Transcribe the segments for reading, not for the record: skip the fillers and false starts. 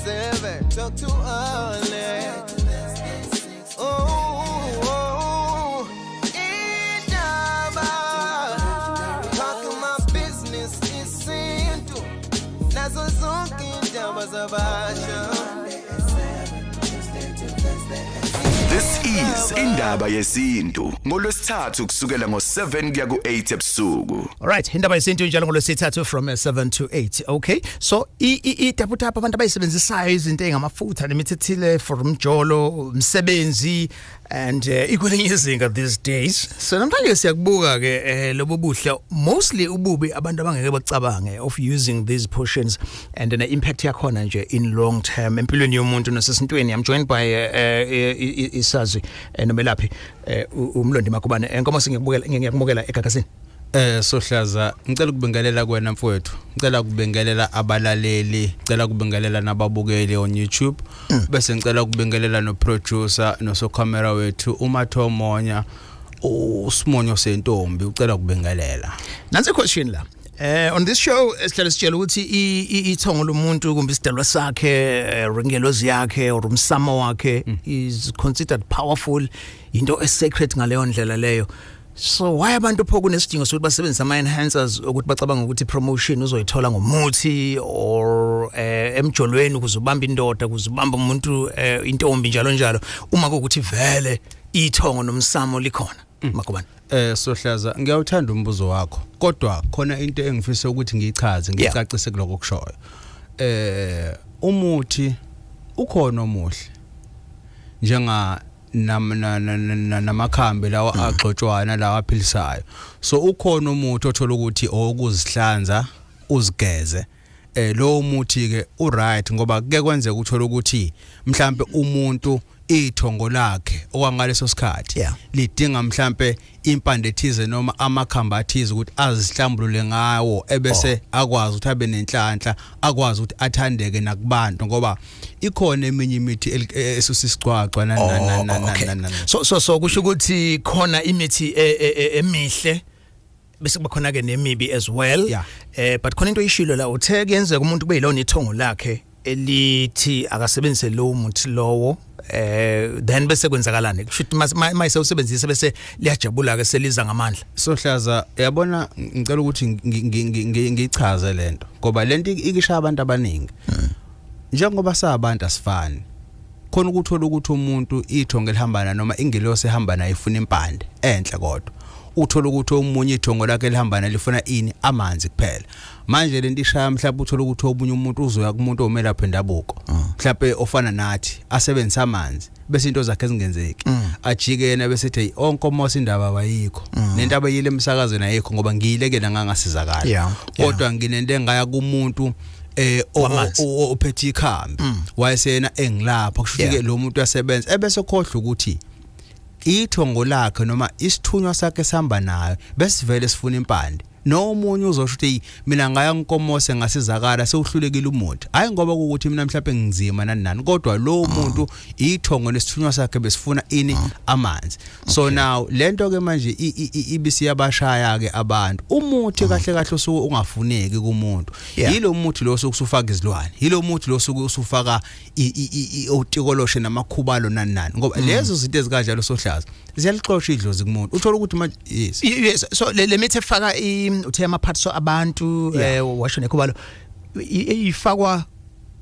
7 talk too early. Oh, Indaba, talking my business, Isintu, nazo zonke indaba zabasha. This is Indaba Yesintu ngolwesithathu kusukela ngo7 kuya ku8 ebusuku. All right, Indaba Yesintu njalo ngolwesithathu from 7 to 8. Okay, so izitaputapu abantu abayisebenzisayo izinto engamafutha nemithethile for umjolo, umsebenzi and ikwelinye izinga these days. So namhlanje siyakubuka ke lobo buhle mostly ububi abantu abangeke bacabange of using these portions and the impact yakhona nje in long term empilweni yomuntu nesintwini. I'm joined by isazi nomelaphi umlondi makubane enkomo ngiyakubukela egagasini. Sohlaza ngicela ukubengelela kuwena mfowethu, ngicela ukubengelela abalaleli, ngicela ukubengelela nababukeli on YouTube, bese ngicela ukubengelela no producer no so camera wethu uMathomonya uSimonyo sentombi, ucela ukubengelela. Nansi question la. On this show esihlala sitshela ukuthi ithongo lomuntu kumbe isidalwa sakhe ringelozi yakhe or umsamo wakhe is considered powerful, into esacred ngaleyo ndlela leyo. So why abantu pho kunesidingo sokuthi basebenzise ama enhancers ukuthi bacabanga ukuthi promotion uzoyithola ngomuthi or emjolweni ukuzobamba indoda ukuzobamba umuntu intombi njalo njalo uma ukuthi vele ithongo nomsamo likhona makubani. Sohlaza ngiyawuthanda umbuzo wakho, kodwa khona into engifisa ukuthi ngiyichaze ngicacise kuloko okushoyo. Umuthi ukhona omuhle njenga namakhambi lawa agxotshwana lawa aphilisayo. So ukhona umuthi othola ukuthi okuzihlanza uzigeze. Lo muthi ke u right ngoba kuke kwenzeka uthola ukuthi mhlambe umuntu ithongo lakhe okwangaleso sikhathi lidinga mhlambe impande ethize noma amakhamba athize ukuthi azihlambulule ngawo ebese akwazi ukuthi abe nenhlanhla, akwazi ukuthi athandeke nakubantu ngoba ikhona eminye imithi esusisicwacwa so kusho ukuthi khona imithi emihle bese kuba khona ke nemibi as well. But khona into ishilo la uthe kuyenzeka umuntu kube yilona ithongo lakhe elithi akasebenzise lo muthi lowo then bese kwenzakalani kushuthi mayise usebenzisa bese liyajabula ke seliza ngamandla. Sohlaza yabona ngicela ukuthi ngichaze lento ngoba lento ikisha abantu abaningi njengoba sabantu asifani. Khona ukuthola ukuthi umuntu ithongo elihambana noma ingelosi ehambana ifuna impande enhle kodwa uthola ukuthi umunye ithongo lakhe lihambana lifuna ini amanzi kuphela. Manje lento ishaya mhlawumbe uthola ukuthi obunye umuntu uzoya kumuntu omelaphi endabuko mhlawumbe ofana nathi asebenzisa amanzi bese into zakhe ezingenzeki ajike yena bese ethi onkomosi indaba bayikho nentaba yile emsakazweni ayikho ngoba ngiyilekela ngangasizakala kodwa nginento engaya kumuntu ophethe ikhambi wayesena engilapha kushuthi lo muntu yasebenza ebese khohlwa ukuthi ithongo lakhe noma isithunywa sakhe sihamba nayo bese vele sifuna impande. No omunye uzosho ukuthi mina ngaya nkomose ngasizakala sewuhlulekile umuntu hayi ngoba ukuthi mina mhlawumbe ngizima nani kodwa lo muntu ithongo nesithunywa sakhe besifuna ini amanzi. So now lento ke manje ibisi yabashaya ke abantu umuthi kahle kahle usuke ungafuneki kumuntu yilo muthi lo usufaka izilwane yilo muthi lo usufaka otikoloshe namakhubalo nani ngoba lezo zinto ezikanjalo sohlaza ziyalixoxa idlozi kumuntu uthola ukuthi manje yes so le mithi efaka uthe amaphatho abantu washo nekhubalo ifakwa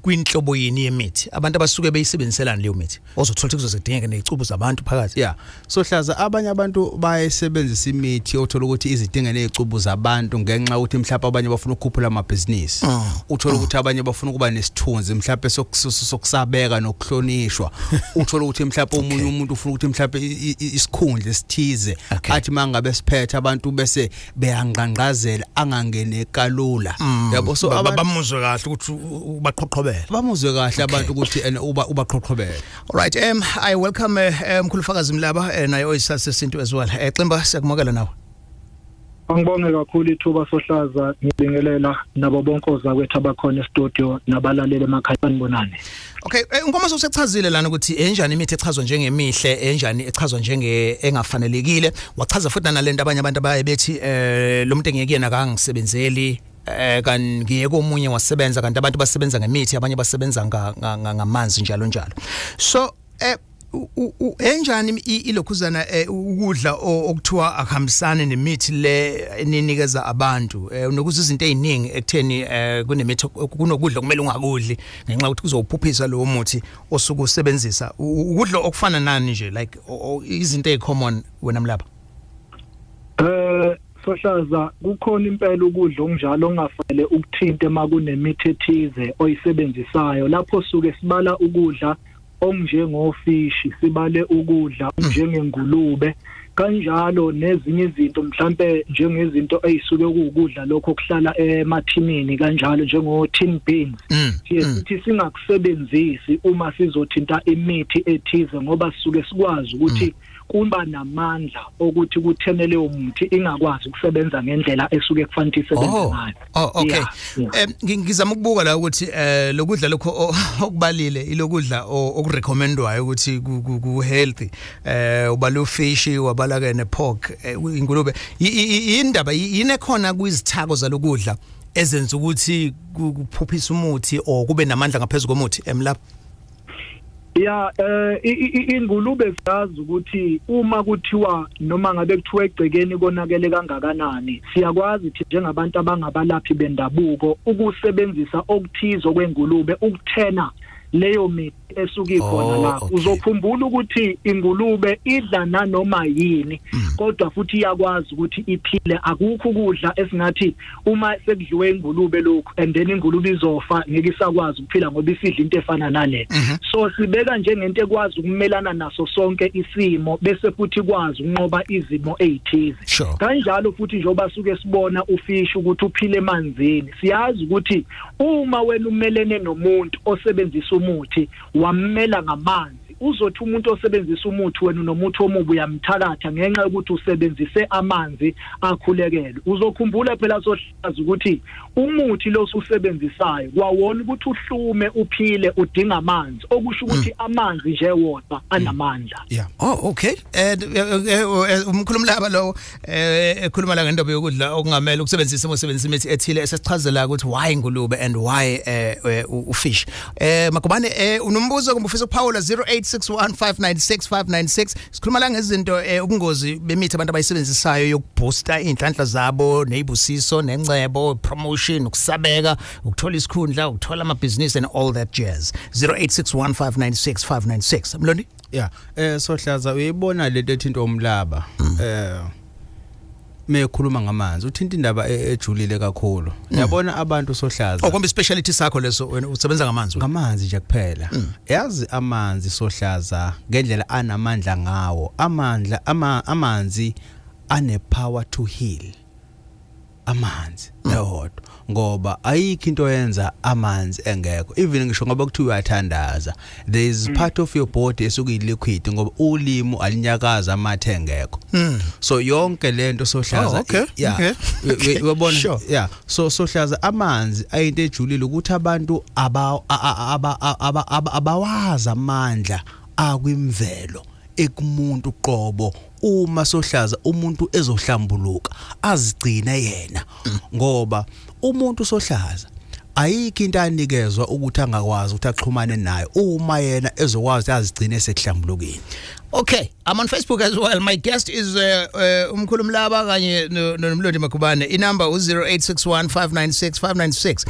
kwinhlobo yini yemithi abantu abasuke beyisebenziselana leyo mithi ozothola ukuthi kuzodingeka nezicubu zabantu phakathi. Sohlaza abanye abantu bayisebenzisa imithi othola ukuthi izidinga nezicubu zabantu ngenxa ukuthi mhlawumbe abanye bafuna ukukhuphula amabhizinisi uthola ukuthi abanye bafuna ukuba nesithunzi mhlawumbe sokusabeka nokuhlonishwa uthola ukuthi mhlawumbe umunye umuntu ufuna ukuthi mhlawumbe isikhundla esithize athi mangabe siphethe abantu bese beyangqangqazela angangene kalula yabo so bamuzwe kahle ukuthi ubaqhoqhobela bamuzwe kahle abantu ukuthi ubaqhoqhobela. All right, I welcome mkhulufakazi Mlaba naye oyisase Yesintu as well. Ximba siyakumukela nawe. Angibonge kakhulu ithuba Sohlaza ngibingelela nabo bonke ozakwethu abakhona e-studio nabalaleli emakhaya bonane. Okay, ngoma sosechazile lana ukuthi enjani imithi echazwa njengemihle enjani echazwa njenge engafanelekile wachaza futhi nalento abanye abantu abaye bethi lo muntu engeke yena kangisebenzeli kan ngiye komunye wasebenza kanti abantu basebenza ngemithi abanye basebenza ngamanzi njalo njalo so enjani ilokhuzana ukudla okuthiwa akuhambisane nemithi le eninikeza abantu nokuthi izinto eziningi ekutheni kunemithi kunokudla kumele ungakudli ngenxa ukuthi kuzophuphisa lo muthi osuku usebenzisa ukudla okufana nani nje like izinto ezicommon wena mlapha Sohlaza kukhona impela ukudla onjalo ongafanele ukuthinte makunemithi ethize oyisebenzisayo lapho suke sibala ukudla onjengofishi sibale ukudla njengengulube kanjalo nezinye izinto mhlambe njengezinto ezisuke ukudla lokho okuhlala emathinini kanjalo njengo tin beans sithi singakusebenzisi uma sizothinta imithi ethize ngoba sisuke sikwazi ukuthi kuba namandla ukuthi kuthenele umuthi ingakwazi ukusebenza ngendlela esuke kufanele isebenze ngayo. Okay. Ngizama ukubuka la ukuthi lokudla lokho okubalile ilokudla okurecommendwayo ukuthi ku healthy ubala fish wabala ke ne pork ingulube indaba yine khona kwizithako zalokudla ezenza ukuthi kuphuphisa umuthi or kube namandla ngaphezulu komuthi emlapha ya ingulube siyazi ukuthi uma kuthiwa noma ngabe kuthiwa egcekeni konakele kangakanani siyakwazi ukuthi njengabantu abangabalaphi bendabuko ukusebenzisa okuthizo kwengulube ukuthena leyo mithi esuka ikhona lapho uzokhumbula ukuthi ingulube idla nanoma yini kodwa futhi iyakwazi ukuthi iphile akukho ukudla esingathi uma sekudliwe ingulube lokho and then ingulube izofa ngeke isakwazi ukuphila ngoba isidla into efana nale so sibeka njengento ekwazi ukumelana naso sonke isimo bese futhi kwazi ukunqoba izimo ezithize kanjalo futhi njoba suke sibona ufish ukuthi uphile emanzini siyazi ukuthi uma wena umelene nomuntu osebenzisa umuthi wamela ngamanzi uzothi umuntu osebenzisa umuthi wena nomuthi omubi uyamthakatha ngenxa yokuthi usebenzise amanzi akhulekele uzokhumbula phela sohlaza ukuthi umuthi lo ususebenzisayo kwawona ukuthi uhlume uphile udinga amanzi okusho ukuthi amanzi nje wona anamandla okay umkhulumi laba lo ekhuluma la ngendaba yokudla okungamela ukusebenzisa umsebenzi imithi ethile esesichazela ukuthi why ingulube and why ufish makubane unombuzo kumbe ufisa ukuphawula 0861596596 sikhuluma la ngezinto ubungozi bemithi abantu abayisebenzisayo yokubooster inhlanhla zabo neyibusiso nencebo promotion ukusabeka ukuthola isikhundla ukuthola amabhizinisi and all that jazz 0861596596 mlondi sohlaza uyibona lento ethinto omlaba mekhuluma ngamanzi uthinta indaba ejulile kakhulu yabona abantu sohlaza okombe speciality sakho leso wena usebenza ngamanzi nje kuphela yazi amanzi sohlaza ngendlela anamandla ngawo amanzi ane power to heal amanzi ehot ngoba ayikho into yenza amanzi engekho even ngisho ngoba kuthiwa uyathandaza there is part of your body esuke liquid ngoba ulimi alinyakaza amathe engekho so yonke lento sohlaza uyabona so sohlaza amanzi ayinto ejulile ukuthi abantu abawazi amandla akwimvelo ekumuntu qobo uma sohlaza umuntu ezohlambuluka azigcine yena ngoba umuntu sohlaza ayikho into anikezwa ukuthi angakwazi ukuthi axhumane nayo uma yena ezokwazi azigcine sekuhlambulukeni. Okay, I'm on Facebook as well. My guest is umkhulumi laba kanye nomlondi makubane. Inumber 0861596596.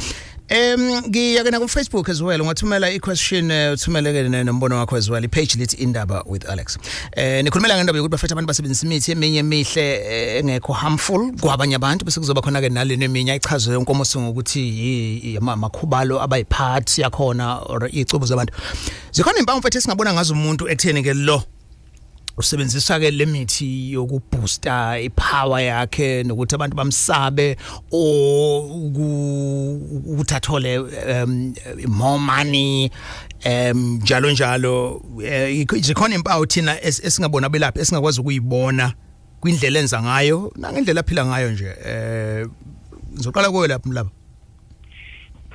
Ngiyakena ku Facebook as well. Ungathumela i-question uthumeleke nombono wakho as well. I-page lithi Indaba with Alex. Nikhulumela ngendaba yokuthi bafethu abantu basebenzisa imithi eminye emihle engekho harmful kwabanye abantu bese kuzoba khona ke nalena eminye ayichaze yonkomoso ngokuthi amakhubalo abayiphathi yakhona or icubo zabantu. Zikhona impamvu mfethu singabona ngazo umuntu ekutheni ke lo usebenzisa ke lemithi yokubooster ipower yakhe nokuthi abantu bamsabe ukuthathole more money njalo njalo zikhona impawu thina esingabona belapha esingakwazi ukuyibona kwindlela enza ngayo nangendlela aphila ngayo nje ngizoqala kuwe lapha mlaba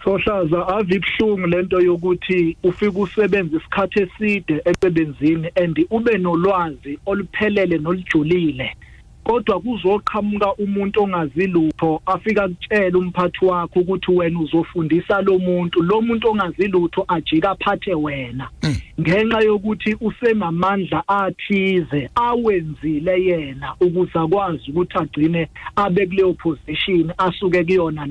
sohlaza avibhlungu lento yokuthi ufika usebenza isikhathi eside esebenzini and ube nolwazi oluphelele nolijulile kodwa kuzoqhamuka umuntu ongazi lutho afika kutshela umphathi wakho ukuthi wena uzofundisa lo muntu ongazi lutho ajika aphathe wena ngenxa yokuthi usemamandla athize awenzile yena ukuze akwazi ukuthi agcine abe kuleyo position asuke kuyona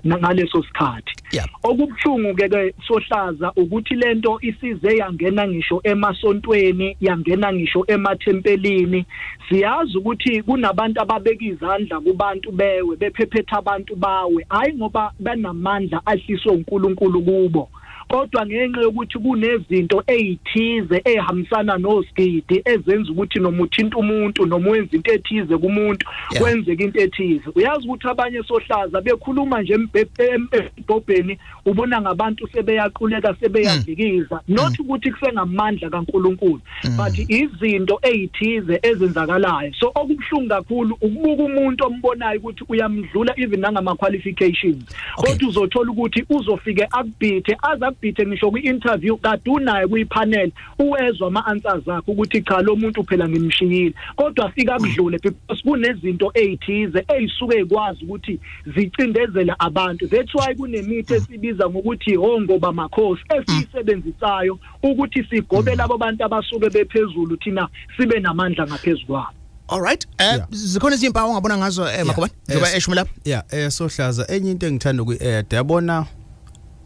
ngaleso sikhathi. Okubuhlungu ke Sohlaza ukuthi lento isize yangena ngisho emasontweni yangena ngisho emathempelini. Siyazi ukuthi kunabantu ababeka izandla kubantu bewe bephephetha abantu bawe hayi ngoba benamandla ahliswe uNkulunkulu kubo, kodwa ngenxa yokuthi kunezinto ezithize ehambisana nosigidi ezenza ukuthi noma uthinta umuntu noma wenza into ethize kumuntu kwenzeka into ethize. Uyazi ukuthi abanye Sohlaza bekhuluma nje embhobheni ubona ngabantu sebeyaquleka sebeyadlikiza, not ukuthi kusengamandla kaNkulunkulu but izinto ezithize ezenzakalayo. So okubuhlungu kakhulu ukubuka umuntu ombonayo ukuthi uyamdlula even nangama qualifications, kodwa uzothola ukuthi uzofike akubithe azakubithe ngisho kwi-interview kade unayo kuyipanel uwezwa ama-answers akho ukuthi cha lo muntu phela ngimshiyile, kodwa afika kudlule because kunezinto ezithize ezisuke ekwazi ukuthi zicindezela abantu. That's why kunemithi esibiza ngokuthi hongoba makhosi esisebenzisayo ukuthi sigobe labo bantu abasuke bephezulu thina sibe namandla ngaphezulu kwabo. All right. Zikhona izimpawu ongabona ngazo Makobane ngoba eshumi lapha. Sohlaza enye into engithanda uku-add yabona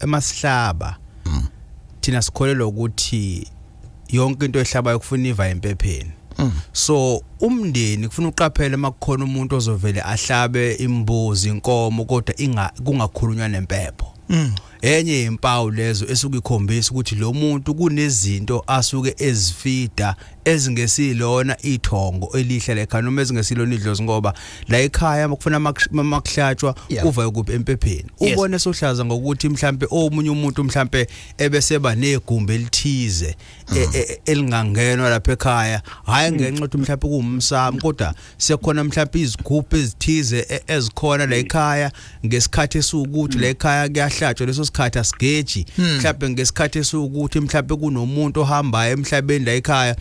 emasihlaba thina sikholelwa ukuthi yonke into ehlabayo kufuna iva empepheni. So umndeni kufuna uqaphele makukhona umuntu ozovele ahlabe imbuzi inkomo kodwa kungakhulunywa nempepho. Enye impawu lezo esukukhombisa ukuthi lo muntu kunezinto asuke ezifida ezingesilona ithongo elihle lekhaya noma ezingesilona idlozi ngoba la ekhaya makufuna makuhlatshwa kuva ukuphi empepheni. Ubone Sohlaza ngokuthi mhlambe omunye umuntu mhlambe ebeseba negumbi elithize elingangenwa lapha ekhaya hayi ngenxa ukuthi mhlambe kuumsamo kodwa sekhona mhlambe izigubhu ezithize ezikhona la ekhaya ngesikhathi esukuthi la ekhaya kuyahlatshwa leso sikhathi asigeji mhlambe ngesikhathi esukuthi mhlambe kunomuntu ohambayo emhlabeni la ekhaya.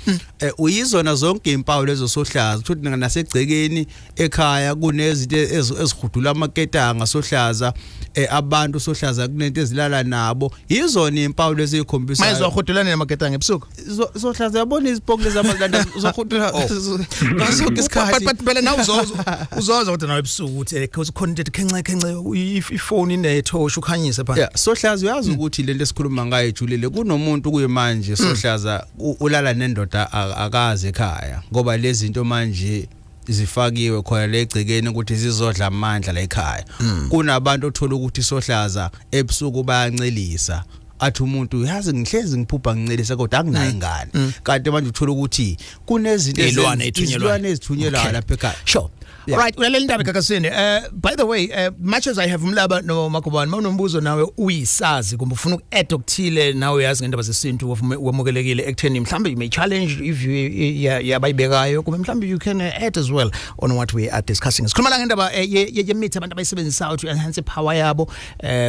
Uyizona zonke impawu lezo Sohlaza ukuthi nasegcekeni ekhaya kunezinto ezihudula amaketanga Sohlaza abantu Sohlaza kunento ezilala nabo yizona impawu lezi ezikhombisa manje zohudulana namaketanga ebusuku Sohlaza yabona izibhongo lezamazilanda zohudula ngaso isikhathi but phela nawe uzoza ukuthi nawe ebusuku uthi because khona into khence ifoni inethoshi ukhanyise phansi. Sohlaza uyazi ukuthi lento esikhuluma ngayo ejulile kunomuntu kuyimanje Sohlaza ulala nendoda akazi ekhaya ngoba lezi zinto manje zifakiwe khona legcekeni ukuthi zizodla amandla la ekhaya. Kunabantu othola ukuthi Sohlaza ebusuku bayancelisa athi umuntu yazi ngihlezi ngiphupha ngincelisa kodwa akunayo ingane kanti manje uthola ukuthi kunezinto izilwane ezithunyelwa lapha ekhaya. Sure. Yeah. Right, ulalela indaba kakasini. By the way, much as I have umlaba no Makobane, mawunombuzo nawe uyisazi kumbe ufuna uku-add okuthile nawe uyazi ngendaba zesintu wamukelekile ekutheni mhlambe you may challenge if you yabayibekayo kumbe mhlambe you can add as well on what we are discussing. Sikhuluma la ngendaba yemithi abantu abayisebenzisayo to enhance power yabo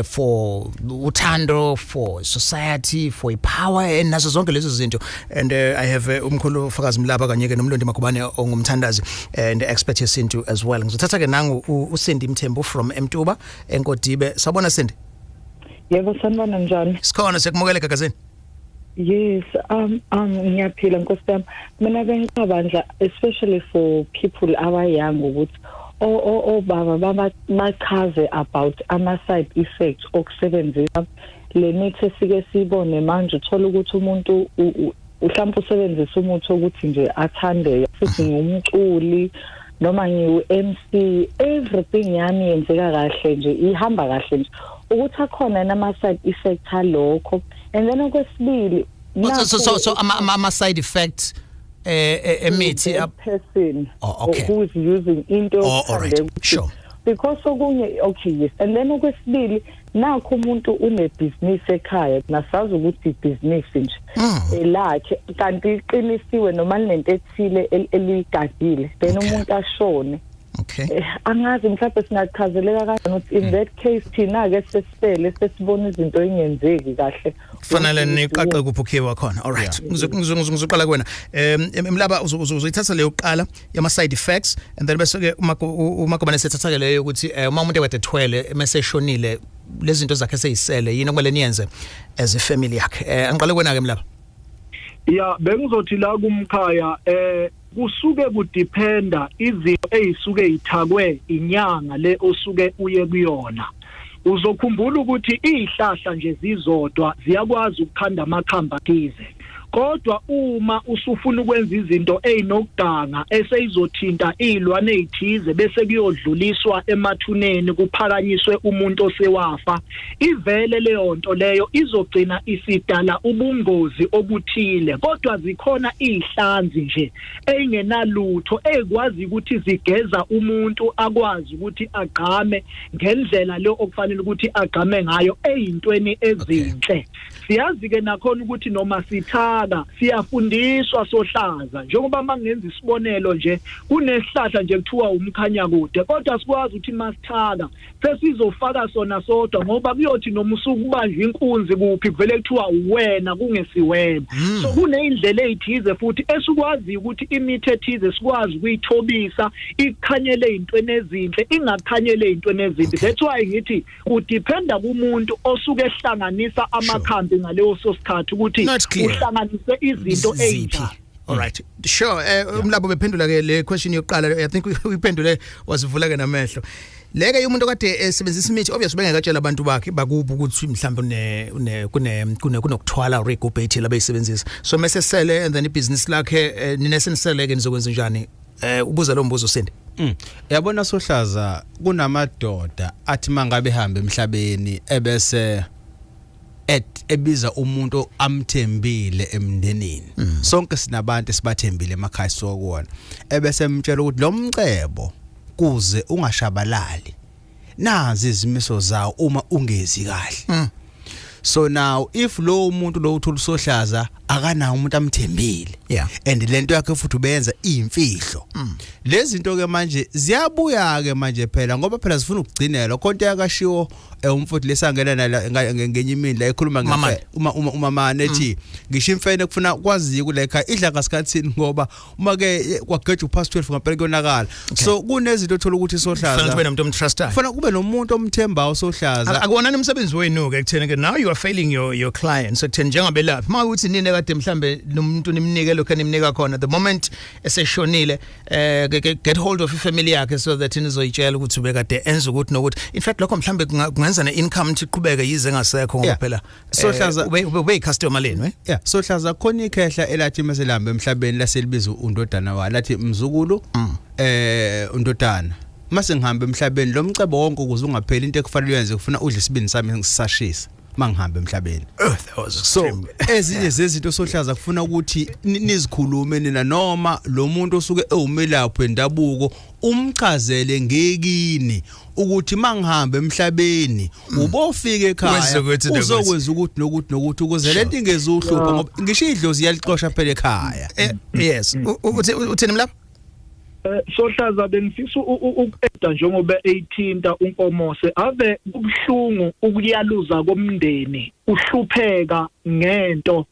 for uthando, for society, for power and nazo zonke lezo zinto. And I have umkhulu Fakazi Mlaba kanye ke nomlondi Makobane ongumthandazi and expert yesintu as well. Ngizothatha ke nangu uSindi Mthembu from Emtuba eNkodibe. Sabona Sindi? Yebo sanibona njani? Sikhona sekumukele gagazini. Yes, ngiyaphila Nkosi yami. Mina bengicabanga especially for people abayoung ukuthi baba bachaze about ama-side effects okusebenzisa le mithi esike sibone manje uthola ukuthi umuntu mhlawumbe usebenzisa umuthi ukuthi nje athande futhi ngumculi noma ngiu-MC everything yami yenzeka kahle nje ihamba kahle nje ukuthi akhona nama-side effect alokho and then okwesibili so ama-side effects emithi a person who is using into sure because okunye okay yes and then okwesibili nakho umuntu unebusiness ekhaya nasazi ukuthi business nje lakhe kanti iqinisiwe noma lento ethile eligadile then umuntu ashone Okay. Angazi mhlawumbe singachazeleka kanjani ukuthi in that case thina ke sesifele sesibona izinto engenzeki kahle fanele niqaqe kuphokhiwa khona. All right, ngizoqala kuwena Mlaba uzoyithatha leyo qala yama side effects and then bese ke uma kuba nesithatha leyo ukuthi uma umuntu ekade ethwele emeseshonile lezi zinto zakhe seyisele yini okumele niyenze as a family yakhe. Angiqale kuwena ke Mlaba. Ya bengizothi la kumkhaya kusuke kudependa izinto ezisuke ithakwe inyanga le osuke uye kuyona. Uzokhumbula ukuthi izihlahla nje zizodwa ziyakwazi ukukhanda amakhamba akize. Kodwa uma usufuna ukwenza izinto ezinokudanga eseyizothinta izilwane ezithize bese kuyodluliswa emathuneni kuphakanyiswe umuntu osewafa, ivele leyo nto leyo izogcina isidala ubungozi obuthile. Kodwa zikhona izihlanzi nje engenalutho ezikwazi ukuthi zigeza umuntu akwazi ukuthi agqame ngendlela le okufanele ukuthi agqame ngayo ezintweni ezinhle. Siyazi ke nakhona ukuthi noma sithaka siyafundiswa sohlaza njengoba mangenza isibonelo nje kunesihlahla nje kuthiwa umkhanya kude kodwa sikwazi ukuthi masithaka sesizofaka sona sodwa ngoba kuyothi noma usuku kubanjwe inkunzi kuphi kuvele kuthiwa uwena kungesiwena. So kunezindlela ezithize futhi esikwazi ukuthi imithi ethize sikwazi ukuyithobisa ikhanyele izintweni ezinhle ingakhanyele izintweni ezimbi. That's why ngithi udependa kumuntu osuke ehlanganisa amakhambi ngaleyo sosikhathi ukuthi uhlanganise izinto ezintsha. All right, sure. Umlabo bephendula ke le question yokuqala. I think uyiphendule wasivula ke namehlo. Leke umuntu kade esebenzisa imithi obviously bengekatshela abantu bakhe bakuba ukuthi mhlawumbe kunokuthwala or igobhethi labeyisebenzisa. So mase sele and then ibusiness lakhe ninesenisele ke nizokwenza njani? Ubuza lo mbuzo Sindi. Yabona Sohlaza kunamadoda athi mangabe hamba emhlabeni ebese ebiza umuntu amthembile emndenini. Sonke sinabantu esibathembile emakhaya sokuwona. Ebese emtshela ukuthi lo mcebo kuze ungashabalali. Nazi izimiso zawo uma ungezi kahle. So now if lo umuntu lo uthula Sohlaza akanawo umuntu amthembile and lento yakhe futhi ubenza imfihlo. Lezi zinto ke manje ziyabuya ke manje phela ngoba phela sifuna ukugcinela konke yakashiwo umfowethu lesangena ngenye imini la ekhuluma ngempela umama nethi ngisho imfene kufuna kwazi kule ekhaya idla ngasikhathini ngoba uma ke kwageja upast 12 ngempela kuyonakala. So kunezinto othola ukuthi Sohlaza fanele kube nomuntu omtrustayo. Fanele kube nomuntu omthembayo Sohlaza. Akuwona umsebenzi wenu ke ekutheni ke now you are failing your clients ekutheni njengabelaphi mawuthi nini kade mhlambe nomuntu nimnike lokho nimnika khona the moment eseshonile get hold of family yakhe so that nizoyitshela ukuthi ubekade enza ukuthi nokuthi in fact lokho mhlambe kungenza ne income iqhubeke yize ngasekho ngoba phela Sohlaza ube customer leni Sohlaza khona ikhehla elathi meselamba emhlabeni laselibiza undodana wala lathi mzukulu undodana mase ngihamba emhlabeni lo mcebo wonke ukuze ungapheli into ekufanele uyenze kufuna udle isibini sami ngisashisa mangihamba emhlabeni. So ezinye zezinto Sohlaza kufuna ukuthi nizikhulume nina noma lo muntu osuke ewumelaphi wendabuko umchazele ngekini ukuthi mangihamba emhlabeni ubofika ekhaya uzokwenza ukuthi nokuthi ukuze lento ingezuhlupha ngoba ngisho idlozi yalixosha phela ekhaya. Yes uthini mlapha Sohlaza bengifisa ukuqeda njengoba 18 uNkomose ave kubhlungu ukuyaluza komndeni uhlupheka ngento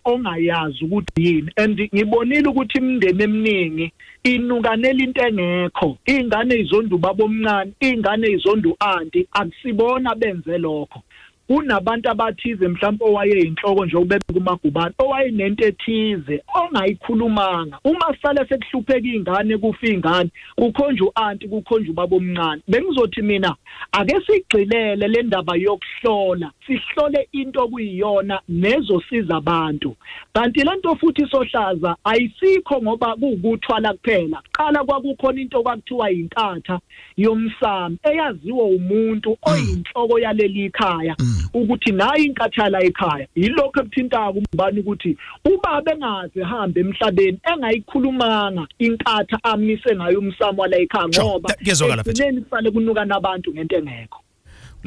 ongayazi ukuthi yini and ngibonile ukuthi imindeni eminingi inukanela into engekho ingane izondu babomncane ingane izondu aunti akusibona benze lokho. Kunabantu abathize mhlawumbe owayeyinhloko nje ubebe kumagubani owayinento ethize ongayikhulumanga uma sale sekuhlupheka ingane kufa ingane kukhonja uanti kukhonja babomncane. Bengizothi mina ake sigxilele le ndaba yokuhlola sihlole into kuyiyona nezosiza abantu. Kanti lento futhi Sohlaza ayisikho ngoba kuukuthwala kuphela. Qala kwakukhona into kwakuthiwa inkatha yomsamo eyaziwa umuntu oyinhloko yaleli ikhaya ukuthi nayi inkathala ekhaya yilokho ekuthinta kumbani ukuthi ubaba engaze hamba emhlabeni engayikhulumanga inkatha amise ngayo umsamo wala ekhaya ngoba ekugcineni kusale kunuka nabantu ngento engekho.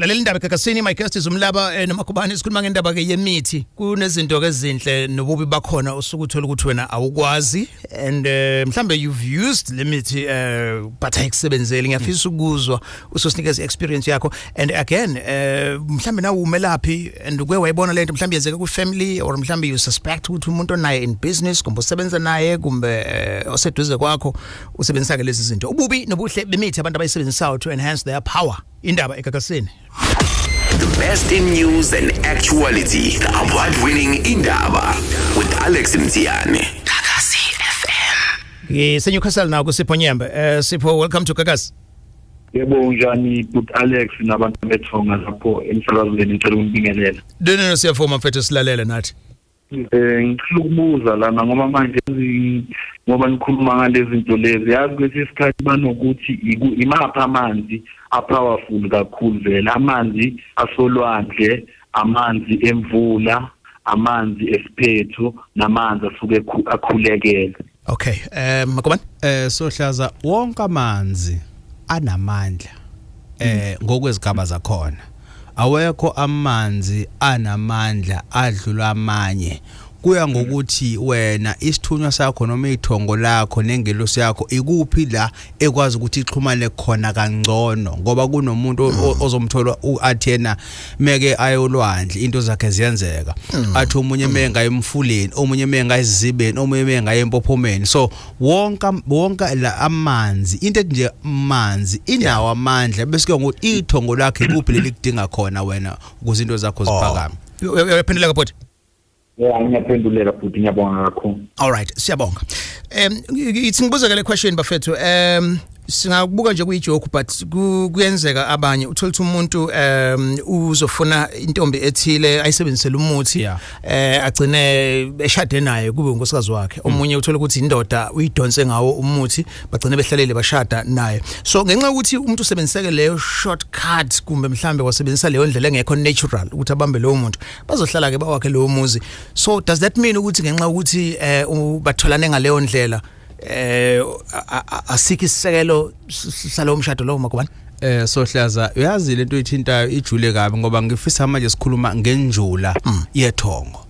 Lalela indaba ekakasini. My guest is Umlaba noMakubane. Sikhuluma ngendaba ke yemithi. Kunezinto ezinhle nobubi bakhona osuku uthola ukuthi wena awukwazi and mhlambe you've used limithi but ayisebenzeli. Ngiyafisa ukuzwa usosinikeza experience yakho and again mhlambe nawe umelaphi and uke wayibona lento mhlambe yenzeka ku family or mhlambe you suspect ukuthi umuntu onaye in business kumbe usebenza naye kumbe oseduze kwakho usebenzisa ke lezi zinto. Ububi nobuhle bemithi abantu abayisebenzisayo to enhance their power. Indaba ekakasini. The best in news and actuality. The award-winning Indaba with Alex Mtiani. Kakasi FM. Senyukasal now kusipho Nyembe. Sipho, welcome to Kakasi. Yebo njani but Alex nabantu bethonga lapho emsakazweni ngicela ukubingelela. Dene siyafoma mfethu silalela nathi. Ngicela ukubuza lana ngoba manje ngoba nikhuluma ngalezi zinto lezi yazi ukuthi isikhathi banokuthi imapha amanzi apowerful kakhulu vele amanzi asolwandle amanzi emvula amanzi esiphetho namanzi asuke akhulekela. Okay, Makubane Sohlaza wonke amanzi anamandla ngokwezigaba zakhona. Awekho amanzi anamandla adlula amanye. Kuya ngokuthi wena isithunywa sakho noma ithongo lakho nengelosi yakho ikuphi la ekwazi ukuthi ixhumane khona kangcono ngoba kunomuntu ozomthola athena meke ayolwandle into zakhe ziyenzeka athi umunye menga emfuleni omunye menga ezibeni omunye menga empophomeni so wonke la amanzi into nje amanzi inawo amandla bese ke ngokuthi ithongo lakhe ikuphi lelikudinga khona wena ukuze into zakho ziphakame. uyaphendula kaphothi. Ngiyaphendulela futhi ngiyabonga kakhulu. All right, siyabonga. Ithi ngibuza ke le question bafethu. Singakubuka nje kuyijoke but kuyenzeka abanye uthola ukuthi umuntu uzofuna intombi ethile ayisebenzisela umuthi agcine eshade naye kube unkosikazi wakhe. Omunye uthola ukuthi indoda uyidonse ngawo umuthi bagcine behlalele bashada naye. So ngenxa ukuthi umuntu usebenziseke leyo shortcut kumbe mhlambe wasebenzisa leyo ndlela engekho natural ukuthi abambe lo muntu bazohlala ke bawakhe lo muzi. So does that mean ukuthi ngenxa ukuthi batholane ngaleyo ndlela asiki isekelo salo mshado lo Makubane? Sohlaza uyazi lento ithintayo ijule kabi ngoba ngifisa manje sikhuluma ngenjula yethongo.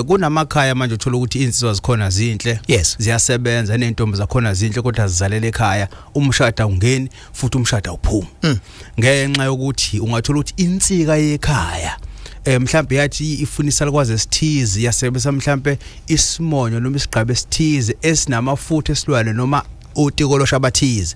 Kunamakhaya manje uthola ukuthi insizwa zikhona zinhle ziyasebenza nentombi zakhona zinhle kodwa zizalele ekhaya umshado ungeni futhi umshado uphuma ngenxa yokuthi ungathola ukuthi insika yekhaya mhlambe yathi ifunisa likwaze sithizi yasebenzisa mhlambe isimonyo noma isigqabe sithizi esinamafutha esilwane noma utikolo shabathizi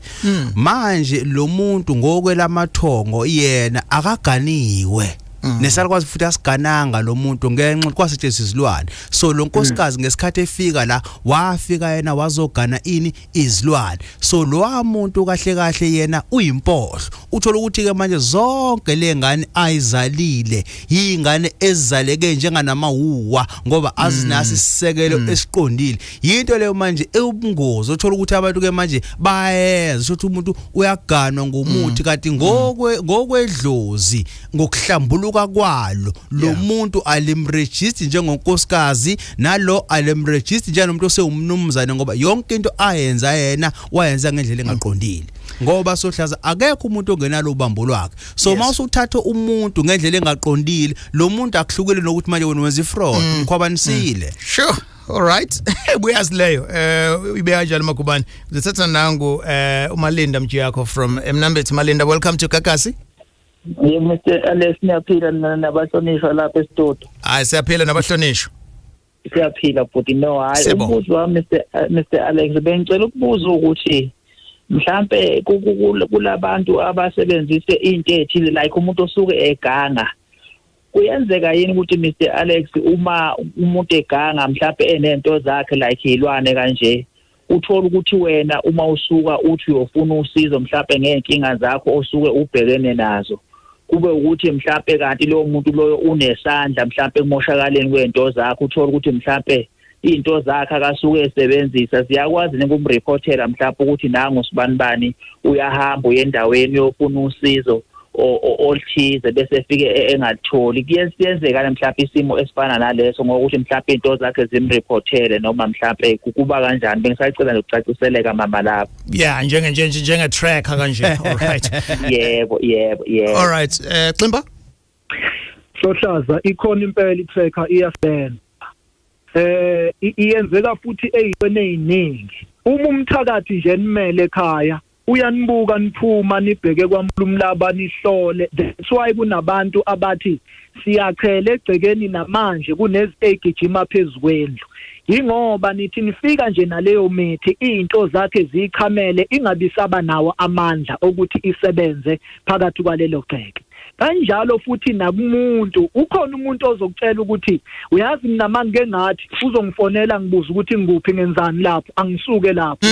manje lo muntu ngokwelamathongo yena akaganiwe nesalukwazi futhi asigananga lo muntu ngenxa kwasetshenziswa izilwane so lo nkosikazi ngesikhathi efika la wafika yena wazogana ini izilwane so lo muntu kahle kahle yena uyimpohlo uthola ukuthi ke manje zonke lengane ayizalile yingane ezizaleke njenganamahuwa ngoba azinasi isisekelo esiqondile into leyo manje ebungozi uthola ukuthi abantu ke manje bayenza ukuthi umuntu uyaganwa ngomuthi kanti ngokwedlozi ngokuhlambuluka kwalo lo muntu alimregister njengonkosikazi nalo alimregister njengomuntu osewumnumzane ngoba yonke into ayenza yena wayenza ngendlela engaqondile ngoba Sohlaza akekho umuntu ongenalo ubambo lwakhe so mawusuthatha umuntu ngendlela engaqondile lo muntu akuhlukile nokuthi manje wena wenza ifraud mkhwabanisile. Sure. All right. Buyazi leyo. Ibe kanjani Makubane? Uzothatha nangu uMalinda Mjiyakho from Mnambethi. Malinda, welcome to Kakasi. Mr. Alex siyaphila nabahlonishwa lapha esitudio. Hayi siyaphila nabahlonishwa. Siyaphila futhi no hayi umbuzo wami Mr. Alex bengicela ukubuza ukuthi mhlambe kulabantu abasebenzise into ethile like umuntu osuke eganga kuyenzeka yini ukuthi Mr. Alex uma umuntu eganga mhlambe enento zakhe like ilwane kanje uthola ukuthi wena uma usuka uthi uyofuna usizo mhlambe ngenkinga zakho osuke ubhekene nazo kube ukuthi mhlambe kanti lo muntu loyo unesandla mhlambe kumoshakaleni kwento zakho uthola ukuthi mhlambe into zakhe akasuke esebenzisa siyakwazi ukumreportera mhlawumbe ukuthi nangu sibanibani uyahamba uyendaweni yofuna usizo olthize bese efike engatholi kuyenzeka mhlawumbe isimo esifana naleso ngokuthi mhlawumbe into zakhe zimreportele noma mhlawumbe kuba kanjani bengisacela nokucaciseleka mama lapho yeah njenge tracker kanje all right yebo all right Ximba Sohlaza ikhona impela itracker iyasebenza iyenzeka futhi eyintweni eziningi uma umthakathi nje nimele ekhaya uyanibuka niphuma nibheke kwamlumlaba nihlole that's why kunabantu abathi siyachela egcekeni namanje kunezigijima phezkwendlu ingoba nithi nifika nje naleyo mithi into zakhe zikhamele ingabisaba nawo amandla ukuthi isebenze phakathi kwalelo gceke kanjalo futhi nakumuntu ukhona umuntu ozokutshela ukuthi uyazi mina manje ngathi uzongifonela ngibuza ukuthi ngikuphi ngenzani lapho angisuke lapho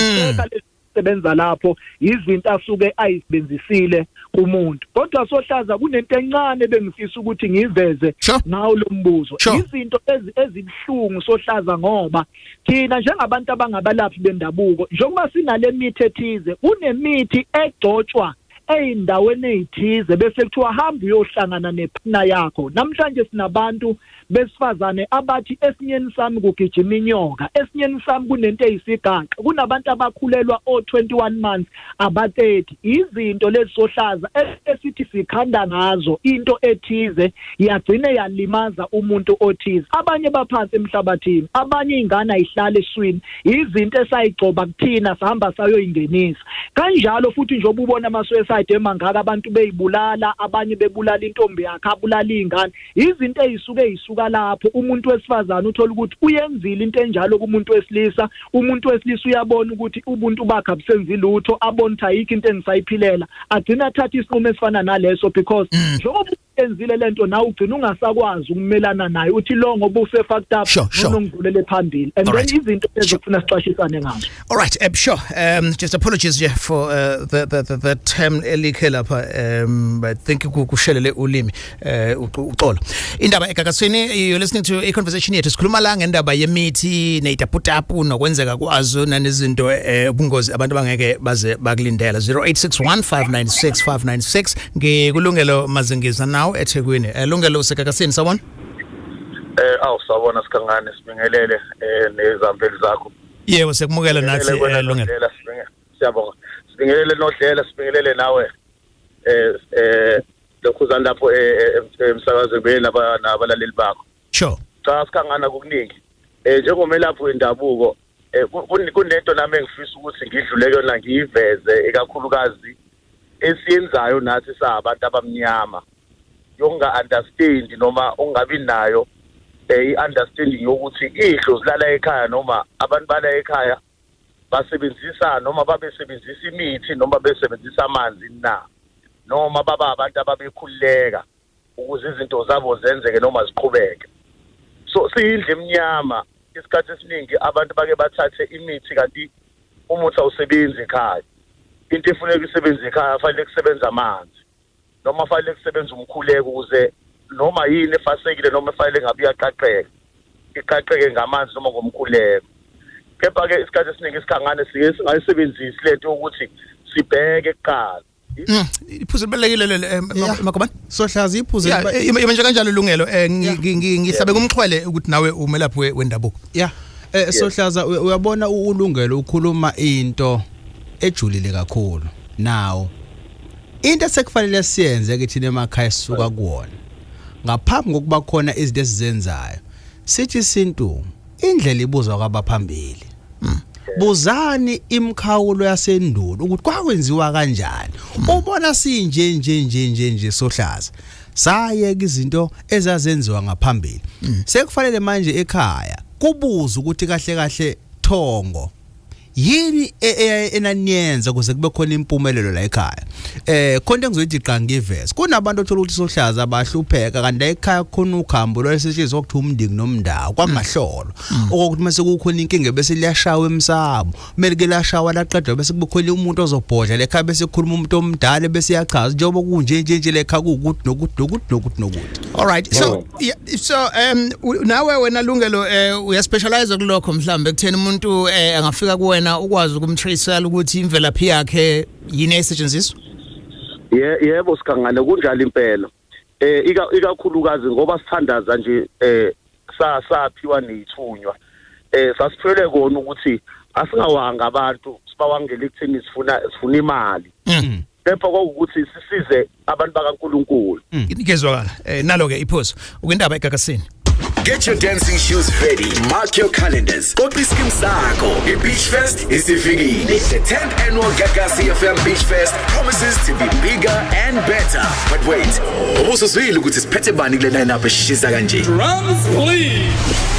sebenza lapho izinto asuke ayisebenzisile kumuntu kodwa Sohlaza kunento encane bengifisa ukuthi ngiveze ngawo lo mbuzo izinto ezibhlungu Sohlaza ngoba thina njengabantu abangabalaphi bendabuko njengoba sinale mithi ethize kunemithi egcotshwa eyindaweni ezithize bese kuthiwa hamba uyohlangana nephina yakho namhlanje sinabantu besifazane abathi esinyeni sami kugijima inyoka esinyeni sami kunento eyisigaqa kunabantu abakhulelwa o21 months aba30 izinto lezi Sohlaza esithi sikhanda ngazo into ethize yagcina yalimaza umuntu othize abanye baphansi emhlabathini abanye ingane ayihlala eswini izinto esayigcoba kuthina sihamba sayoyingenisa kanjalo futhi njengoba ubona amasweside emangaka abantu beyibulala abanye bebulala intombi yakhe abulala ingane izinto ezisuke lapho umuntu wesifazana uthola ukuthi uyenzile into enjalo kumuntu wesilisa umuntu wesilisa uyabona ukuthi ubuntu bakhe abusenzi lutho abona ukuthi ayikho into engisayiphilela agcina athatha isinqumo esifana naleso because njengoba enzile lento nawe ugcina ungasakwazi ukumelana naye uthi lo ngoba usefucked up nongidlulele phambili and then izinto ezifuna sicashisane ngazo all right sure just apologies for the term elikhe lapha I think kushelele ulimi uxolo indaba egagasini you're listening to a conversation yethu sikhuluma la ngendaba yemithi nezitaputapu nokwenzeka kwazo nanezinto ubungozi abantu bangeke baze bakulindela 0861596596 ngekulungelo mazingiza nawo eThekwini lungelo usegagasini sawona sawona sikhangane sibingelele nezampeli zakho yebo sekumukela nathi lungelo siyabonga sibingelele nohlela sibingelele nawe lokhuzana lapho emsakazweni benaba nabalaleli bakho sure cha sikhangana kukuningi njengomelaphi wendabuko kunento nami engifisa ukuthi ngidlule yona ngiyiveze ekakhulukazi esiyenzayo nathi sabantu abamnyama yonga understand noma ungabi nayo i-understanding yokuthi ihlo zilala ekhaya noma abantu bala ekhaya basebenzisa noma babesebenzisa imithi noma besebenzisa amanzi na noma baba abantu ababekhuleka ukuze izinto zabo zenzeke noma ziqhubeke so siyindle eminyama isikhathi esiningi abantu bake bathathe imithi kanti umuthi awusebenzi ekhaya into efuneka isebenze ekhaya fanele kusebenza amanzi noma fanele kusebenza umkhuleko ukuze noma yini efasekile noma fanele ngabe iqaqeke ngamanzi noma ngomkhuleko kepha ke isikhathi esiningi isikhangane sike singayisebenzisi lento ukuthi sibheke kuqala iphuzu belekile makobani Sohlaza iphuzu manje kanjalo lungelo ngihlabe kumxhwele ukuthi nawe umelaphi wendabuko yeah Sohlaza uyabona ulungelo ukhuluma into ejulile kakhulu nawo into sekufanele siyenze ke thina emakhaya sisuka kuwona ngaphambi kokuba khona izinto esizenzayo sithi isintu indlela ibuzwa kwabaphambili buzani imkhawulo yasendulo ukuthi kwakwenziwa kanjani ubona sinje Sohlaza sayeke izinto ezazenziwa ngaphambili sekufanele manje ekhaya kubuza ukuthi kahle thongo yini enaniyenza kuze kube khona impumelelo la ekhaya khonto engizoyithi qa ngivese kunabantu othola ukuthi Sohlaza abahlupheka kanti ekhaya khona ukhambo lwesitshizwa ukuthi umndingi nomndawo kwangahlolo ukuthi mase kukhona inkinga bese liyashawa emsamo kumele ke lashawa laqedwa bese kube khona umuntu ozobhodla lekhaya bese kukhuluma umuntu omdala bese iyachaza njengoba kunje lekhaya kukuthi nokuthi all right so nawe wena lungelo uyaspecialize kulokho mhlambe kuthena umuntu angafika kuwena ukwazi ukumtraceala ukuthi imvelaphi yakhe yini esetshenziswa Yebo sikhangane kunjalo impela. Ikakhulukazi ngoba sithandaza nje saphiwa nithunywa. Sasifele kona ukuthi asingawanga abantu sibawangela ekutheni sifuna imali. Kepha kwakukuthi sisize abantu bakaNkuluNkulu. Inikezwakala nalo ke iphuzu ukwindaba egagasini. Get your dancing shoes ready. Mark your calendars. Kopiskim Sako. The Beach Fest is the 10th annual Gagasi FM Beach Fest promises to be bigger and better. But wait, also swile ukuthi siphethe bani kule line up eshisa kanje. Drums please.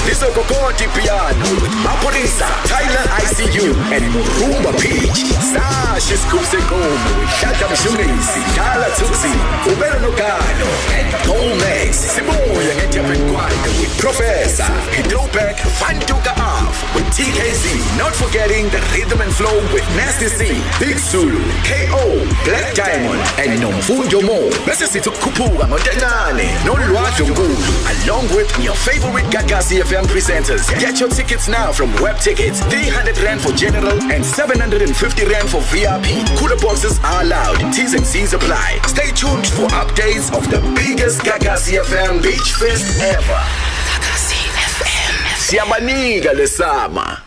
Liso Kokoti piano with Mapolisa, Tyler ICU and Rumba Peach. Sash Kupse Gomo with Shaka Mshunisi, Kala Tusi, Ubero Nogano and Gomex. Siboya Etiapen Kwanda with Professor Hidropek Fantuka Off with TKZ. Not forgetting the rhythm and flow with Nasty C, Big Zulu, KO, Black Diamond and Umjolo. Bese sithi ukukhuphuka ngoNtentane noLwazi Nkulu along with your favorite Gagasi FM presenters. Get your tickets now from Web Tickets. 300 Rand for general and 750 Rand for VIP. Cooler boxes are allowed. T's and C's apply. Stay tuned for updates of the biggest Gagasi FM Beach Fest ever. Gagasi FM. Siyabanika lesama.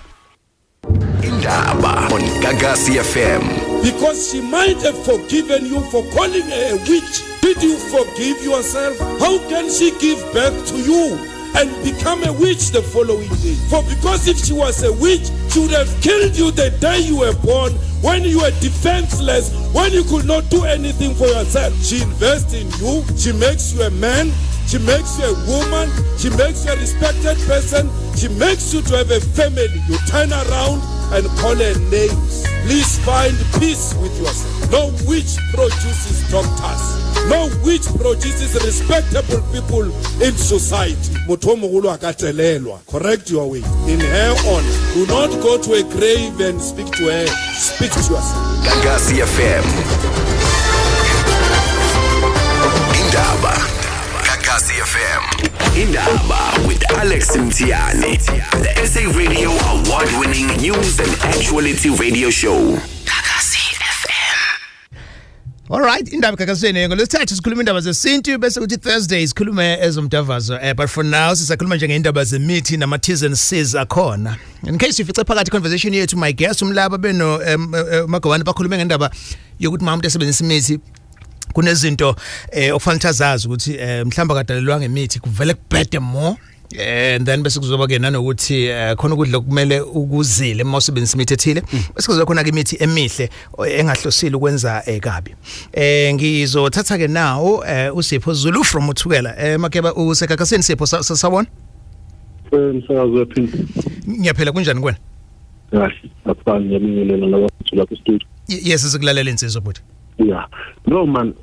Indaba on Gagasi FM. Because she might have forgiven you for calling her a witch. Did you forgive yourself? How can she give birth to you and become a witch the following day? For because if she was a witch, she would have killed you the day you were born, when you were defenseless, when you could not do anything for yourself. She invests in you, she makes you a man, she makes you a woman, she makes you a respected person, she makes you to have a family. You turn around and call her names. Please find peace with yourself. No witch produces doctors. No witch produces respectable people in society. Correct your way. In her honor. Do not go to a grave and speak to her. Speak to yourself. Gagasi FM. Indaba. Gagasi FM. Indaba with Alex Mtiani. The SA Radio award-winning news and actuality radio show. Gagasi FM. All right, indaba gagasini ngolesithathu sikhuluma indaba zesintu bese kuthi Thursdays sikhuluma ezomdavazo but for now sisakhuluma nje ngeindaba zemithi nama T's and C's akhona. In case you fice phakathi conversation yethu my guest umlaba beno magawani bakhuluma ngendaba yokuthi mama umuntu esebenzisa imithi kunezinto okufanele azazi ukuthi mhlamba kadalelwa ngemithi kuvele kubhede more and then bese kuzoba ke nanokuthi khona ukudla kumele ukuzile uma usebenzisa imithi ethile bese kuzoba khona ke imithi emihle engahlosile ukwenza kabi. Ngizothatha ke now uSipho Zulu from Uthukela makeba usekakaseni Sipho sawona umsakazo wephi ngiyaphela kunjani kuwena kahle afana ngiyabingelela labathu lapha e-studio yes sikulalela insizwa but yeah no man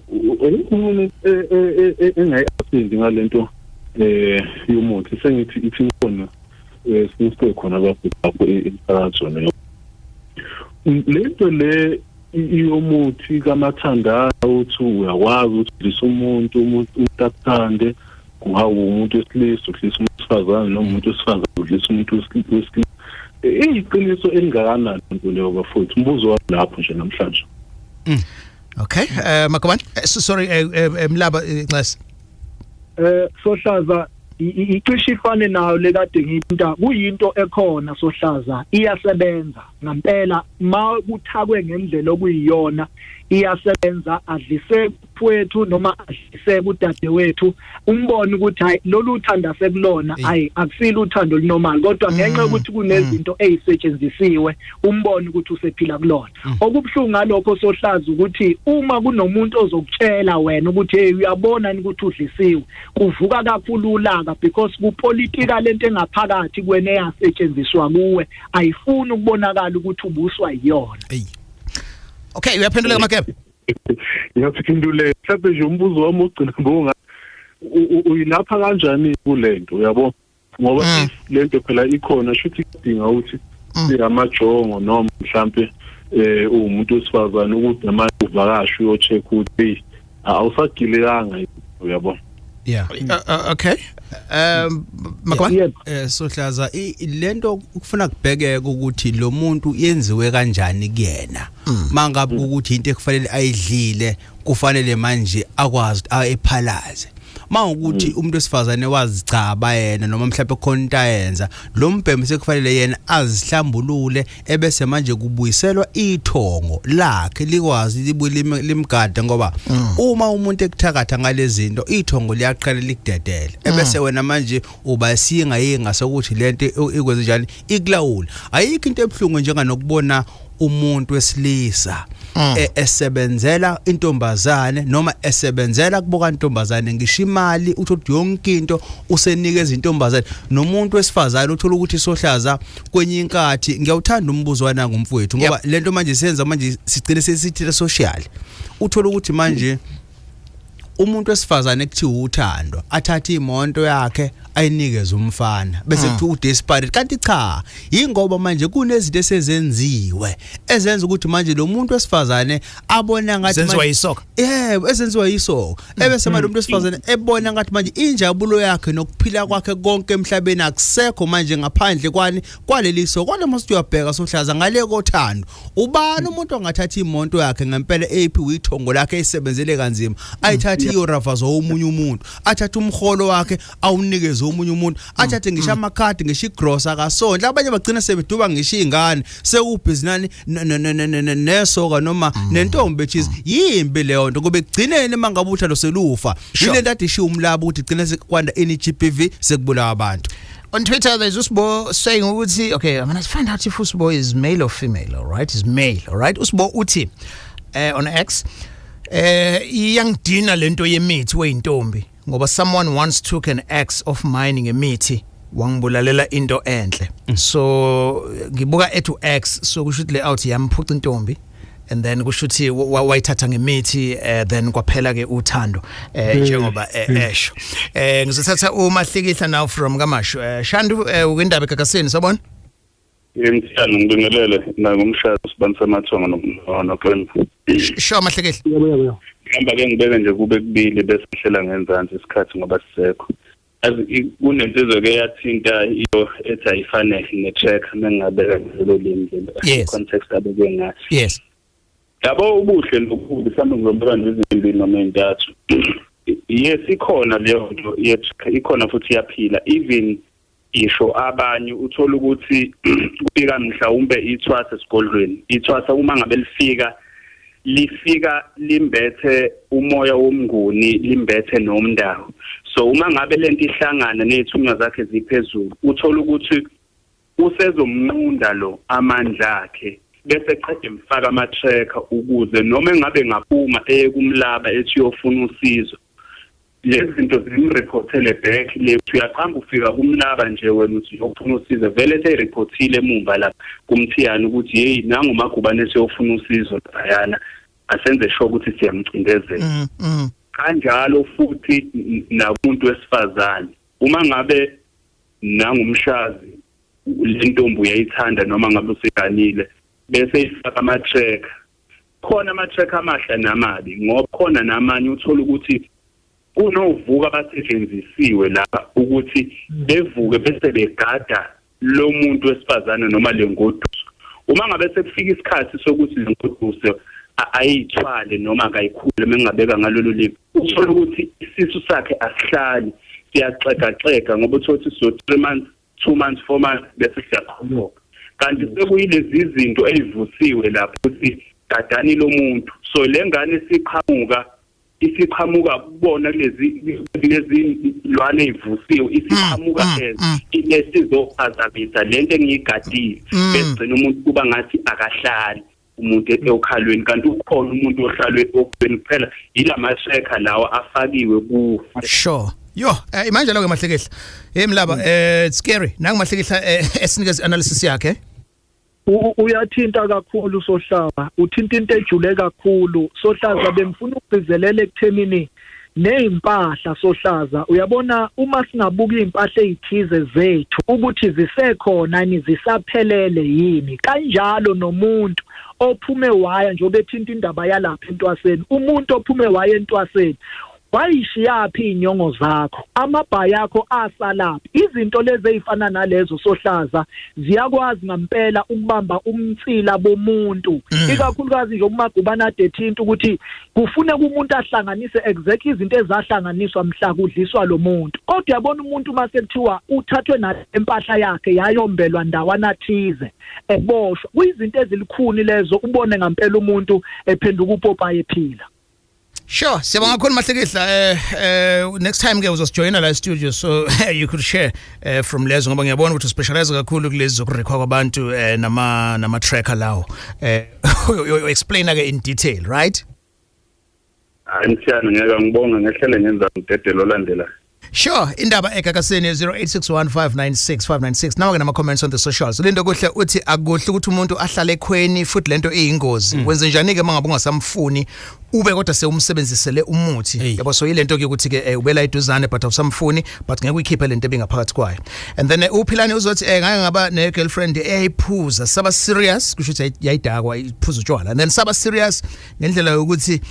umuntu engayaphindi ngalento yomuntu sengithi ithingona sinise khona lapho emphakathini nayo lento le yomuthi kamathandana uthi uyakwazi ukuthi umuntu akuthande kungawu umuntu wesilisa uhlisa umuntu wesifazane noma umuntu wesifazane uhlisa umuntu wesilisa iqiniso elingakanani into leyo bafowethu umbuzo lapho nje namhlanje okay makabani sorry mlaba class Sohlaza icishe ifane nayo lekade ngiphinda kuyinto ekhona Sohlaza iyasebenza ngempela ma kuthakwe ngendlela okuyiyona iyasebenza adlise kwethu noma adlise kudade wethu umbone ukuthi hayi lolu uthanda sekulona hayi akusile uthando lunormal kodwa ngenxa ukuthi kunezinto ezisetshenzisiwe umbone ukuthi usephila kulona okubhlungu ngalokho Sohlaza ukuthi uma kunomuntu ozokutshela wena ukuthi hey uyabona ukuthi udlisiwe kuvuka kakhulu ulaka because kupolitika lento engaphakathi kwene yasetshenziswa kuwe ayifuni ukubonakala ukuthi ubuswa yiyona. Okay, uyaphendula makebe. Ngiyaphendula mhlawumbe nje umbuzo wami ugcina ngobunga uyilapha kanjani kulento uyabo ngoba lento phela ikhona shuthi idinga ukuthi singamajongo noma mhlawumbe umuntu wesifazane ukuthi manje uvakasha uyocheck ukuthi awusagilekanga uyabo Yeah. Okay. Makwa Sohlaza lento kufuna kubhekeke ukuthi lo muntu yenziwe kanjani kuyena mangabe ukuthi into ekufanele ayidlile kufanele manje akwazi ayiphalaze mawukuthi umuntu wesifazane wazicaba yena noma mhlawumbe khona into ayenza lo mbhemu sekufanele yena azihlambulule ebese manje kubuyiselwa ithongo lakhe likwazi libuye limgada ngoba uma umuntu ekuthakatha ngalezi zinto ithongo liyaqala likudedele ebese wena manje uba yinga sokuthi lento ikwenze njani ikulawula ayikho into ebhlungu njenganokubona umuntu wesilisa esebenzela intombazane noma esebenzela kuboka intombazane ngisho imali uthi yonke into usenikeza intombazane nomuntu wesifazane uthola ukuthi Sohlaza kwenye inkathi ngiyawuthanda umbuzo wana ngumfowethu ngoba lento manje senza manje sigcine sesithile social uthola ukuthi manje umuntu wesifazane ekuthiwa uthando athatha imonto yakhe ayinikeza umfana bese kuthi udesperate kanti cha ingoba manje kunezinto esezenziwe ezenza ukuthi manje lo muntu wesifazane abona ngathi senziwa yisoka esenziwa yisoka ebese manje umuntu wesifazane ebona ngathi manje injabulo yakhe nokuphila kwakhe konke emhlabeni akusekho manje ngaphandle kwaleli soka kwale must uyabheka Sohlaza ngale kothando ubani umuntu ongathatha imonto yakhe ngempela ephi uyithongo lakhe esebenzele kanzima ayithatha iyoravazo womunye umuntu athatha umholo wakhe awunikeze omunye umuntu athathe ngisho amakhadi ngisho igross akasondla abanye bagcina sebeduba ngisho ingane sekubhizinani nesoka noma nentombi bechizi yimbi leyo nto ngoba egcinene mangabuthi lo selufa yile ntate ishiya umlabo ukuthi igcina kwanda GBV sekubulawa abantu. On Twitter, there's Usbo saying, okay, I'm going to find out if Usbo is male or female, all right? He's male, all right? Usbo Uti on X. Young Dina lento yemithi weyintombi ngoba someone once took an axe of mine ngemithi wangibulalela into enhle. So ngibuka ethu axe so kushuthi layout yamphuca intombi and then kushuthi wayithatha ngemithi then kwaphela ke uthando njengoba esho ngizothatha uMahlikihla now from Kamashu Shandu ukindaba egagaseni sabona Ngiyithanda ngibingelele na ngomshado sibanisa amathonga nokwena Sho Mahlikihla ngihamba ke ngibeke nje kube kubili bese sihlela ngenzansi isikhathi ngoba sisekho kunentizwe ke yathinta iyo ethi ayifanele necheck mengabeka ngelo limi context abeke ngayo yes yabo ubuhle nokubi mhlawumbe ngizobeka nezimbi noma entathu yes ikhona leyo nto yethu ikhona futhi iyaphila even isho abanye uthola ukuthi kufika mhlawumbe ithwasa esikolweni ithwasa uma ngabe lifika limbethe umoya womnguni limbethe nomndawo so uma ngabe lento ihlangana nethunywa zakhe ziphezulu uthola ukuthi usezomnqunda lo amandla akhe bese qede emfaka ama-tracker ukuze noma engabe ngaphuma kumlaba ethi uyofuna usizo lezi zinto zimreportele back lethu uyaqamba ufika kumlaba nje wena uthi uyofuna usizo vele seyireportile emumva lapha kumthiyana ukuthi hey nangu magubane seyofuna usizo bayana asenze sure ukuthi siyamcindezela kanjalo futhi nabantu wesifazane uma ngabe nangumshazi lentombi uyayithanda noma ngabe useganile bese ifaka ama-tracker khona ama-tracker amahle namabi ngoba khona namanye uthola ukuthi kunovuka abasetshenzisiwe lapha ukuthi bevuke bese begada lo muntu wesifazane noma lengoduso uma ngabe sekufika isikhathi sokuthi lengoduso ayithwale noma akayikhule mengabeka ngalolu limi uthola ukuthi isisu sakhe asihlali siyaxeka ngoba uthothi so 3 months 2 months 4 months bese siyaqhubeka kanti sekuyilezi izinto ezivusiwe lapho ukuthi gadani lo muntu so lengane isiqhamuka kubona lezi lwane ezivusiwe isiqhamuka ilesizophazamisa lento engiyigadile bese umuntu kuba ngathi akahlali umuntu ekhalweni kanti ukhona umuntu ohlalwe okubeni kuphela ilama-tracker lawa afakiwe kuwo sure yo imanje lo ke Mahlikihla emlaba it's scary nangu Mahlikihla esinikeza analysis yakhe uyathinta kakhulu Sohlaza uthinta into ejule kakhulu Sohlaza bengifuna ukugcizelela ekuthenini nezimpahla Sohlaza uyabona uma singabuka izimpahla ezithize zethu ukuthi zisekhona ni zisaphelele yini kanjalo nomuntu ophume waya njengoba ethinta indaba yalapha entwaseni umuntu ophume waya entwaseni wayishiyapi inyongo zakho amabhaya akho asalaphi izinto lezi ezifana nalezo sohlaza ziyakwazi ngempela ukubamba umtsila bomuntu ikakhulukazi nje umagubana 13 ukuthi kufuneka umuntu ahlanganise exactly izinto ezahlanganiswa mhla kudliswa lo muntu kodwa yabona umuntu mase kuthiwa uthathwe na empahla yakhe yayombelwa ndawana thize eboshwa kuyizinto ezilikhuni lezo ubone ngempela umuntu ephenduka upopa ephila. Sure, siyabonga kakhulu Mahlekihla. Next time ke uzosijoyina la studio so you could share from lezo ngoba ngiyabona ukuthi uspecialize kakhulu kulezi zokurecord kwabantu nama tracker lawo. You explain ke in detail, right? Antsiyana ngeke ngibonga ngehlele ngenza umdedelo olandela. Sure, indaba ekakasini 0861596596. Nawe ke nama comments on the socials. Lento kuhle uthi akuhle ukuthi umuntu ahlale ekhweni futhi lento iyingozi. Wenze njani ke mangabe ungasamfuni ube kodwa sewumsebenzisele umuthi. Yabo so yilento ke ukuthi ke ubela iduzane but awusamfuni but ngeke uyikhiphe lento ebingaphakathi kwayo. And then uphilani uzothi ngeke ngaba ne girlfriend eyiphuza saba serious kusho ukuthi yayidakwa iphuza utshwala. And then saba serious ngendlela yokuthi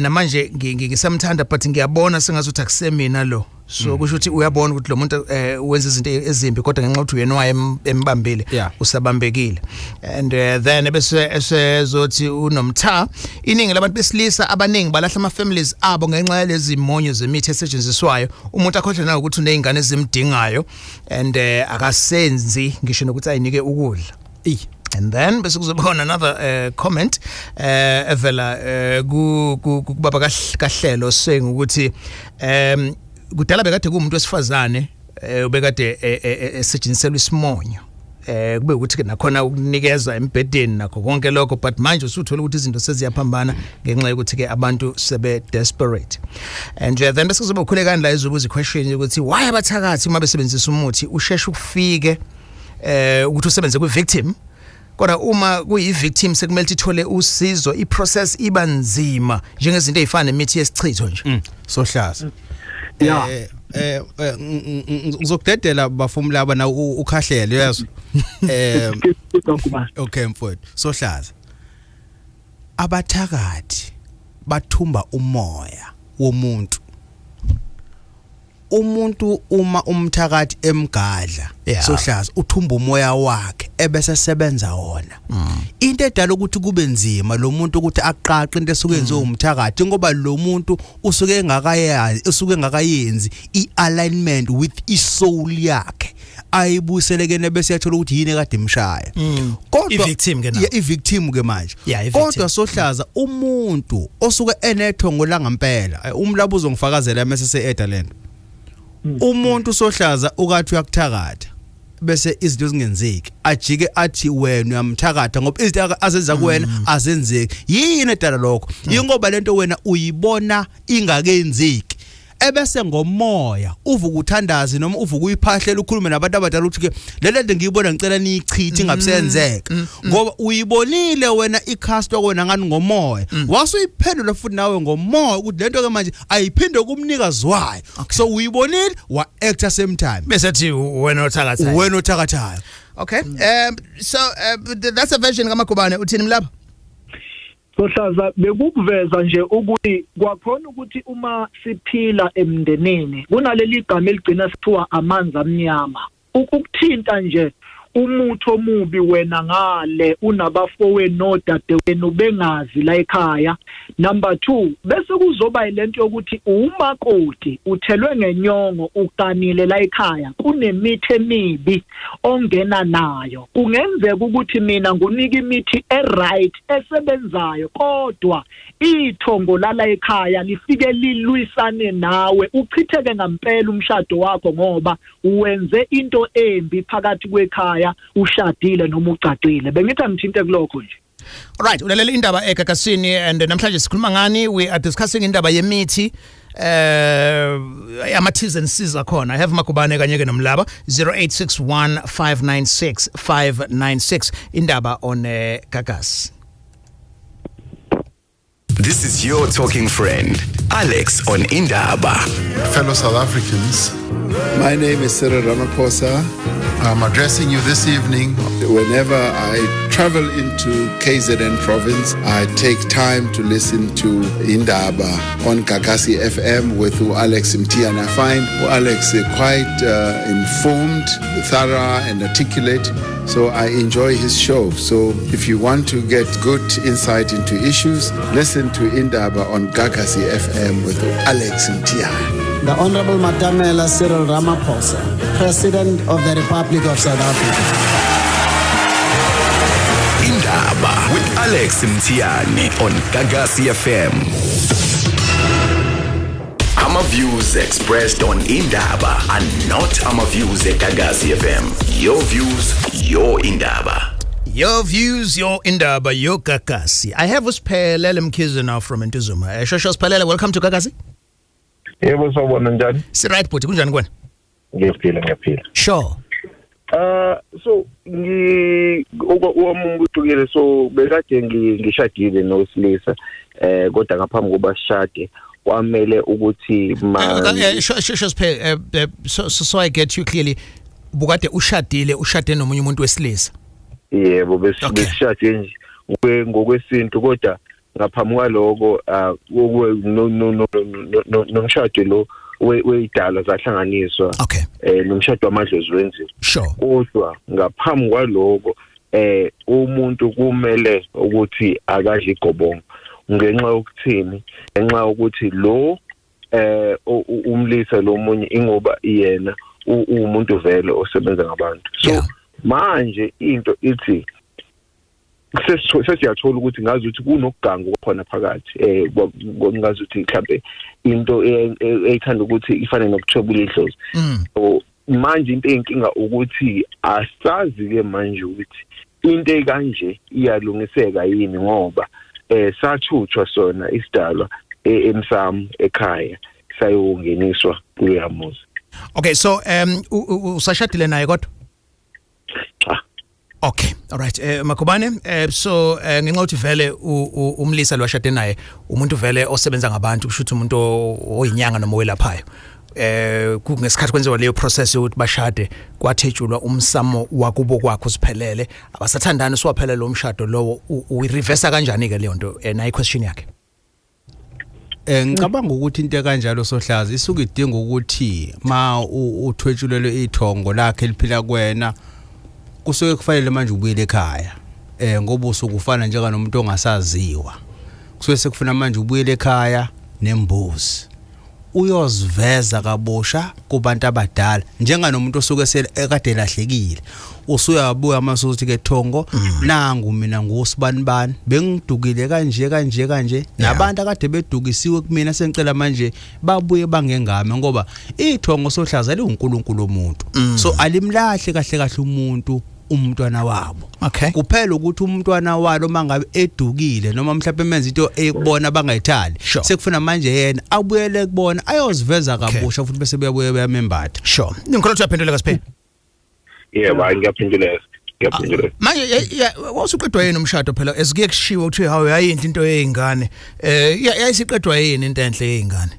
namanje ngisamthanda but ngiyabona sengazuthi akusemina lo. So kusho ukuthi uyabona ukuthi lo muntu wenza izinto ezimbi kodwa ngenxa ukuthi uyena embambile usabambekile. And then bese esezothi unomtha iningi labantu besilisa abaningi balahla ama families abo ngenxa yalezi monyo zemithi esetshenziswayo umuntu akhohle na ukuthi unezingane ezimdingayo and akasenzi ngisho nokuthi ayinike ukudla. And then bese kuzoba another comment evela kubaba kahlelo saying ukuthi kudala bekade kuumuntu wesifazane ubekade esetshenzisela isimonyo kube ukuthi ke nakhona ukunikeza embedeni nakho konke lokho but manje usuthola ukuthi izinto seziyaphambana ngenxa yokuthi ke abantu sebe desperate. And then bese kuzoba ukhulekani la izobuza question ukuthi why abathakathi uma besebenzisa umuthi usheshe ukufike ukuthi usebenze ku victim kodwa uma kuyi victim sekumele ithole usizo iprocess iba nzima njengezinto ezifana nemithi yesichitho nje sohlaza. Ngizokudedela bafumula laba na ukhahlele yazo. Okay mfowethu sohlaza. Abathakathi bathumba umoya womuntu. Umuntu uma umthakathi emgadla sohlaza uthumba umoya wakhe ebese sebenza wona. Into edala ukuthi kube nzima lo muntu ukuthi aqaqe into esukenze umthakathi ngoba lo muntu usuke engakayenzi ialignment with isoul yakhe ayibuselekene bese yathola ukuthi yini kade imshaya. Kodwa i-victim ke manje. Kodwa sohlaza umuntu osuke enethongo la ngempela umlabuzo ngifakazela mase se-eda lento. Umuntu sohlaza ukathi uyakuthakatha bese izinto zingenzeki ajike athi wena uyamthakatha ngoba izinto azenza kuwena azenzeki yini edala lokho ingoba lento wena uyibona ingakenzeki ebese ngomoya uvuka uthandazi noma uvuka uyiphahlela ukhulume nabantu abadala ukuthi ke lento ngiyibona ngicela niyichithi ingabisenzeka ngoba uyibonile wena ikhastwa wena ngani ngomoya wasuyiphendula futhi nawe ngomoya ukuthi lento ke manje ayiphinde kumnikazi wayo so uyibonile wa act same time bese athi wena othakathayo. Okay, so that's a version kaMagubane uthini mlapha sohlaza bekukuveza nje ukuthi kwakhona ukuthi uma siphila emndenini kunaleli gama eligcina sithiwa amanzi amnyama ukuthinta nje umuthi omubi wena ngale unabafowenu nodadewenu bengazi la ekhaya. Number 2 bese kuzoba ilento yokuthi umakoti uthelwe ngenyongo uqanile la ekhaya kunemithi emibi ongena nayo kungenzeka ukuthi mina ngunika imithi eright esebenzayo kodwa ithongo lala ekhaya lifike lilwisane nawe uchitheke ngempela umshado wakho ngoba uwenze into embi phakathi kwekhaya ushadile noma ucacile bengithi angithinte kulokho nje. Alright, ulalela indaba ekakasini and namhlanje sikhuluma ngani we are discussing indaba yemithi ama-T's and C's akhona. I have Magubane kanye ke nomlaba 0861596596 indaba on Gagas. This is your talking friend, Alex on Indaba. Fellow South Africans, my name is Cyril Ramaphosa. I'm addressing you this evening. Whenever I travel into KZN province, I take time to listen to Indaba on Gagasi FM with Alex Mtia, and I find Alex quite informed, thorough and articulate, so I enjoy his show. So if you want to get good insight into issues, listen to Indaba on Gagasi FM with Alex Mtia. The Honorable Matamela Cyril Ramaphosa, President of the Republic of South Africa. Indaba with Alex Mtiani on Gagasi FM. Our views expressed on Indaba are not our views at Gagasi FM. Your views, your Indaba. Your views, your Indaba, your Gagasi. I have Usiphelele Mkhize now from Ntuzuma. Shosho Siphelele, welcome to Gagasi. Yebo sawubona njani? Si right bhuti kunjani kwena? Ngiyaphila. Sure. So umuntu so bekade ngishadile nosilisa kodwa ngaphambi kokuba sishade kwamele ukuthi so I get you clearly. Bukade ushade nomunye umuntu wesilisa. Yebo besishade nje ngokwesintu kodwa ngaphambi kwaloko nomshado lo weyidala zahlanganiswa nomshado wamadlozi wenziwa. Sure. Kodwa ngaphambi kwaloko umuntu kumele ukuthi akadli igobongo ngenxa yokuthini, ngenxa yokuthi lo umlisa lo munye ingoba yena umuntu vele osebenza ngabantu. So manje into ithi sesiyathola ukuthi ngazi ukuthi kunokuganga khona phakathi ngazi ukuthi mhlambe into eyithanda ukuthi ifane nokuthobula idlozi. So manje into enkinga ukuthi asazi ke manje ukuthi into ekanje iyalungiseka yini ngoba sathuthwa sona isidalwa emsamo ekhaya sayongeniswa kuyamuzi. Okay, so usashadile naye kodwa? Okay, all right. Makubane, so ngenxa uthi vele umlisa lo washade naye umuntu vele osebenza ngabantu kusho ukuthi umuntu oyinyanga noma welaphayo. Kungesikhathi kwenziwa leyo process yokuthi bashade kwathejulwa umsamo wakubo kwakho siphelele abasathandana siwaphela lo mshado lowo ureverse kanjani ke leyo nto na i-question yakhe. Ngicabanga ukuthi into kanjalo Sohlaza isuke idinga ukuthi ma uthwetshulelwe ithongo lakhe liphila kuwena kusuke kufanele manje ubuyele ekhaya ngoba usukufana njenga nomuntu ongasaziwa kusuke sekufuna manje ubuyele ekhaya nembuzi uyoziveza kabosha kubantu abadala njenga nomuntu osuke ekade lahlekile usuyabuya amasuthi ke thongo nangu mina ngusibani bengidukile kanje nabantu akade bedukisiwe kumina sengicela manje babuye bangengame ngoba ithongo Sohlaza liuNkulunkulu umuntu so alimlahle kahle umuntu umntwana wabo. Okay. Kuphela ukuthi umntwana walo mangabe edukile noma mhlawumbe menza into ekubona bangayithali. Sekufuna manje yena abuyele kubona ayoziveza kabusha futhi bese beyabuye bayamembatha. Sure. Ngikholwa ukuthi uyaphendula kaSiphe. Yebo, ngiyaphendula. Manje wasuqedwa yini umshado phela esike kushiwo ukuthi hawo yayinto into yezingane. Yayisiqedwa yini into enhle yezingane.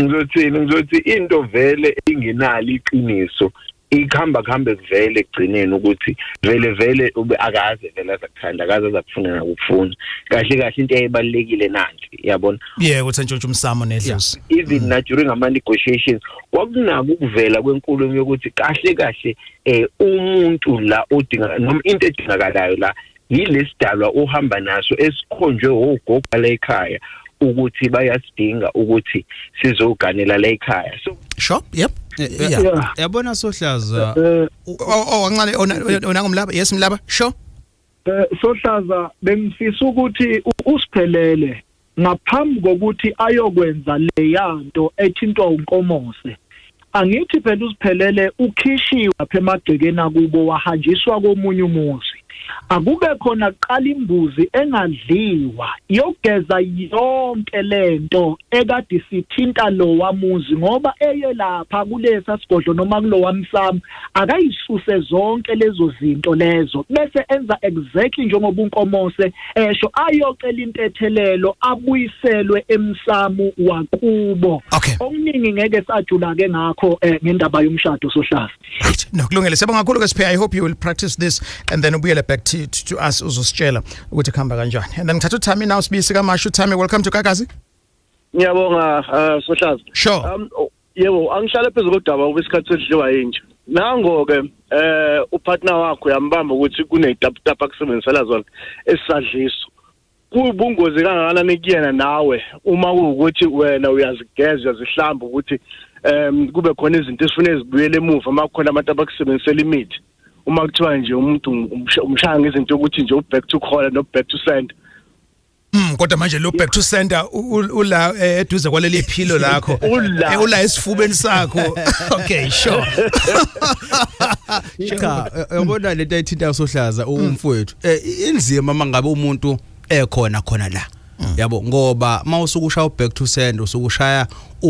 Ngizothi into vele ingenali iqiniso. Ikhamba vele egcineni ukuthi vele ube akaze vele azakuthanda akaze azakufuna nakufuna kahle into eyibalekile nanti yabona ukuthi ntshontshe umsamo nedlozi even during ama negotiations kwakunako ukuvela kwenkulumo yokuthi kahle umuntu la odinga noma into edingakalayo la yilesidalwa ohamba naso esikhonjwe ogogo la ekhaya ukuthi bayasidinga ukuthi sizoganela la ekhaya. So sure, yep. Yabona Sohlaza kancane ona ngumlaba yes mlaba sure. Sohlaza bengifisa ukuthi usiphelele ngaphambi kokuthi ayokwenza le yanto ethintwa uNkomose. Angithi phela usiphelele ukhishiwe lapha emagcekeni akubo wahanjiswa komunye umuzi. Akube khona qala imbuzi engadliwa yogeza yonke lento ekade sithinta lo wamuzi ngoba eye lapha kulesa sigodlo noma kulo wamsamo akayisuse zonke lezo zinto lezo bese enza exactly njengoba uNkomose esho ayocela intethelelo abuyiselwe emsamo wakubo. Okuningi ngeke sajula ke ngakho ngendaba yomshado Sohlaza. No kulungile siyabonga kakhulu kaSiphe. I hope you will practice this and then ubuyele back back to us uzositshela ukuthi khamba kanjani. And then ngithatha uThami now sibisi kaMashu. Thami, welcome to Gagasi. Ngiyabonga Sohlaza. Sure. Yebo angihlala phezulu kodaba ubesikhathi sedliwa yinje. Nango ke upartner wakho yambamba ukuthi kunezitaputapu akusebenzisela zona esisadliso. Kubungozi kangakanani kuyena nawe uma kuukuthi wena uyazigeza uyazihlamba ukuthi kube khona izinto esifuna ezibuyele emuva makukhona abantu abakusebenzisela imithi. Uma kuthiwa nje umuntu umshanga izinto ukuthi nje back to call no back to send. Kodwa manje lo back to sender ula eduze kwaleli iphilo lakho ula esifubeni sakho. Okay, sure. Cha yabona lento ayithinta Sohlaza umfowethu inzima mangabe umuntu khona la yabo ngoba mawusukusha back to sender usukushaya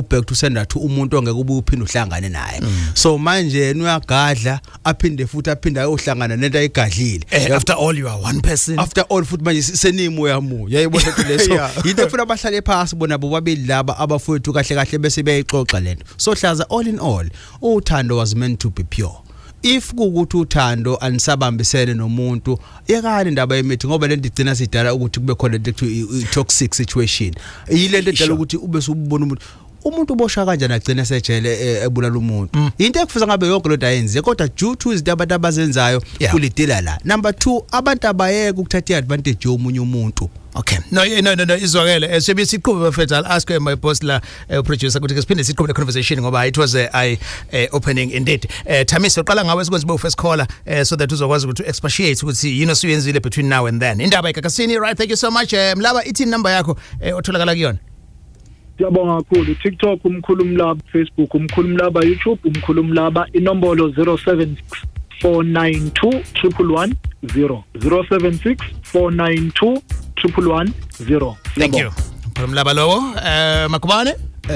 back to sender to umuntu ongeke ube uphinde uhlangane naye. So manje uyagadla aphinde futhi aphinde ayohlangana nento ayigadlile. After all you are one person. After all futhi manje senimo yamu yayibona into leso into efuna abahlale phasi bona bobabili laba abafowethu kahle kahle bese beyixoxa lento. Sohlaza all in all uthando was meant to be pure. If kukuthi uthando anisabambisene nomuntu yekani indaba yemithi ngoba lento igcina sidala ukuthi kube khona into toxic situation. Yilento edala ukuthi ube subona umuntu ubosha kanjani agcina sejele ebulala umuntu. Into ekufuza ngabe yonke lo dayenze kodwa due to izinto abazenzayo kulidila la. Number 2 abantu abayeke ukuthatha advantage yomunye umuntu. Okay. No, izwakele. Sibe siqhube bafethu. I'll ask my boss la producer ukuthi siphinde siqhube le conversation ngoba it was a opening indeed. Thamiso qala ngawe sikwenze bo first caller so that uzokwazi ukuthi expatiate ukuthi yini osuyenzile between now and then. Indaba eGagasini, right? Thank you so much. Mlaba ithi number yakho otholakala kuyona. Siyabonga kakhulu. TikTok umkhulumlaba, Facebook umkhulumlaba, YouTube umkhulumlaba, inombolo 076 492 111 076 492 111. Thank you. Umkhulumlaba lowo Makubane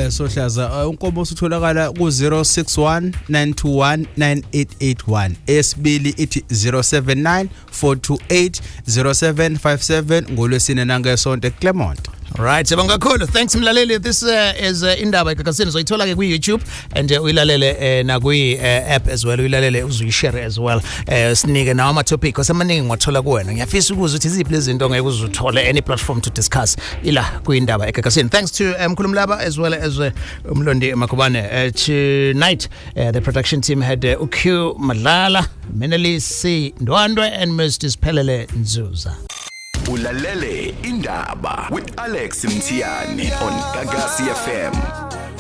Sohlaza unkomo usutholakala ku 0619219881 esibili ithi 0794280757 ngolwesine nangesonto eClermont. Right, sibonga kakhulu. Thanks mlaleli. This is Indaba eGagasini. So ithola ke ku YouTube and uyilalele na ku app as well. Uyilalele uzuyishare as well. Sinike nawo ama topic osemaningi ngwathola kuwena. Ngiyafisa ukuzwa ukuthi iziphi lezi zinto ngeke uzuthola any platform to discuss ila ku Indaba eGagasini. Thanks to Mkhulumlaba as well as Umlondi Makubane. Tonight the production team had Ukyu Malala, Meneli C Ndwandwe and Mr. Pelele Nzuza. Ulalele Indaba with Alex Mtiani on Gagasi FM.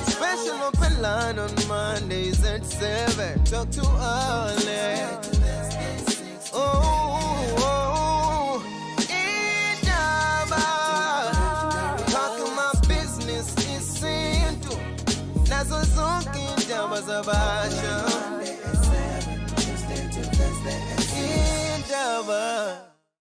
Special open line on Mondays at 7. Talk to Alex. Oh, Indaba. Talking my business, Isintu. Nazo zonke indaba zabasha.